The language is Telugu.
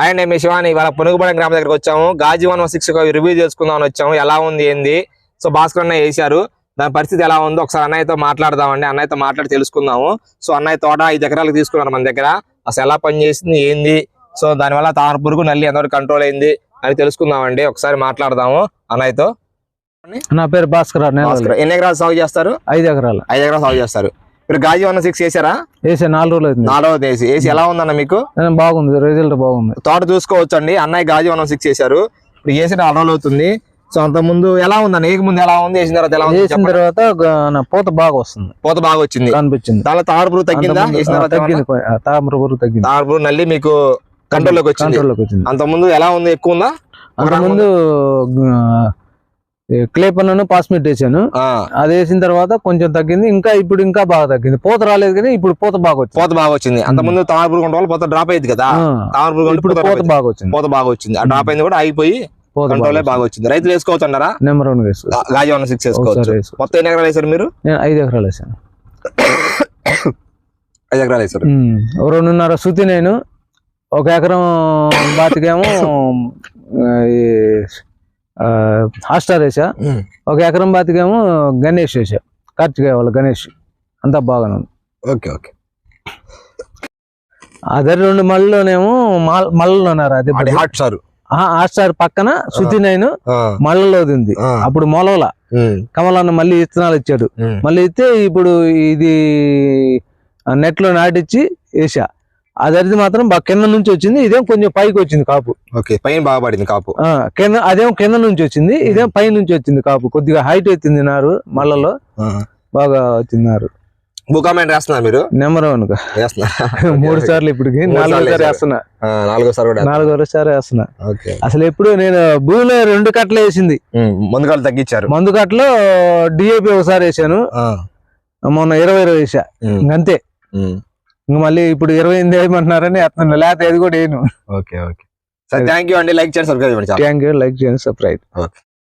ఆయన మేము శివాని ఇవాళ పునుగుపాలెం గ్రామం దగ్గరకు వచ్చాము. గాజీ 116 రివ్యూ చేసుకుందామని వచ్చాము. ఎలా ఉంది ఏంది. సో భాస్కర్ అన్న వేసారు, దాని పరిస్థితి ఎలా ఉందో ఒకసారి అన్నయ్యతో మాట్లాడదామండి. అన్నయ్యతో మాట్లాడి తెలుసుకుందాము. సో అన్నయ్య తోట 5 ఎకరాలకు తీసుకున్నారు మన దగ్గర. అసలు ఎలా పనిచేసింది ఏంది, సో దానివల్ల తామర పురుగు నల్లి ఎంతవరకు కంట్రోల్ అయింది అని తెలుసుకుందామండి. ఒకసారి మాట్లాడదాము అన్నయ్యతో. నా పేరు భాస్కర్. ఎన్ని ఎకరాలు సాగు చేస్తారు? 5 ఎకరాలు. 5 ఎకరాలు సాగు చేస్తారు. మీరు గాజీ 116 వేసారా? వేసే 4 రోజులు అవుతుంది. 4వ వేసి ఎలా ఉందన్న మీకు? బాగుంది, రిజల్ట్ బాగుంది. తోట చూసుకోవచ్చు అండి. అన్నయ్య గాజీ 116 వేసారు, ఇప్పుడు వేసి 4 రోజులు అవుతుంది. సో అంత ముందు ఎలా ఉందన్న? వేయక ముందు ఎలా ఉంది, వేసిన తర్వాత ఎలా ఉంది? వేసిన తర్వాత పూత బాగా వస్తుంది, పూత బాగా వచ్చింది అనిపించింది. దానిలో తామర పురుగు తగ్గిందా? తగ్గింది, తామర పురుగు తగ్గింది. తామర పురుగు నల్లి మీకు కంట్రోల్లోకి వచ్చింది. అంత ముందు ఎలా ఉంది? ఎక్కువ ఉందా? అంత ముందు క్లేపన్ను పాస్మిట్ వేసాను, అది వేసిన తర్వాత కొంచెం తగ్గింది. ఇప్పుడు ఇంకా బాగా తగ్గింది. పూత రాలేదు కానీ ఇప్పుడు పూత బాగా వచ్చింది. పూత బాగా వచ్చింది. అంత ముందు తామర పురుగు ఉండడం వల్ల పూత డ్రాప్ అయ్యింది కదా. తామర పురుగు ఇప్పుడు పూత బాగా వచ్చింది. పూత బాగా వచ్చింది. ఆ డ్రాప్ అయింది కూడా ఆగిపోయి కంట్రోల్ బాగా వచ్చింది. రైతులు వేసుకోవచ్చు అన్నారా? నెంబర్ 1 గాజీ 116 వేసుకోవచ్చు. మొత్తం ఎన్ని ఎకరాలు వేసారు మీరు? నేను 5 ఎకరాలు వేసాను. 5 ఎకరాలు వేసారు. 2.5 శృతి, నేను 1 ఎకరం బాతికేమో హాస్టార్ వేసా. 1 ఎకరం బాతికేమో గణేష్ వేసా, కార్తికేయ వాళ్ళ గణేష్. అంతా బాగానే ఉంది. Okay okay. అదే 2 మళ్ళలోనేమో మళ్ళలోనారు. అది హాస్టార్ పక్కన శృతి 9 మళ్ళలో ఉంది. అప్పుడు మొలవల కమలన్న మళ్ళీ విత్తనాలు ఇచ్చాడు. మళ్ళీ ఇస్తే ఇప్పుడు ఇది నెట్ లో నాటిచ్చి వేసా. అది మాత్రం బాగా కింద నుంచి వచ్చింది. ఇదేం కొంచెం పైకి వచ్చింది కాపు. పైన బాగా పడింది కాపు. అదేమో కింద నుంచి వచ్చింది, ఇదేం పై నుంచి వచ్చింది కాపు. కొద్దిగా హైట్ ఎత్తింది నారు, మళ్ళలో బాగా వచ్చింది నారు. బుకామెంట్ వేస్తున్నారు మీరు? నెంబర్ 1 3 సార్లు ఇప్పటికి 4సారి వేస్తున్నా. 4సారి వేస్తున్నా. అసలు ఎప్పుడు నేను భూమిలో 2 కట్టలు వేసింది. మందు కట్టలు తగ్గించారు. మందు కట్టలో డిఏపి ఒకసారి వేసాను, మొన్న 20 వేసా. ఇంకంతే. ఇంక మళ్ళీ ఇప్పుడు 28 వేయమంటున్నారని వేస్తున్నా, లేకపోతే అది కూడా వేయను. Okay okay. థ్యాంక్ యూ అండి. లైక్ చేయండి, సబ్స్క్రైబ్ చేయండి. Thank you. లైక్ చేయండి, సబ్స్క్రైబ్.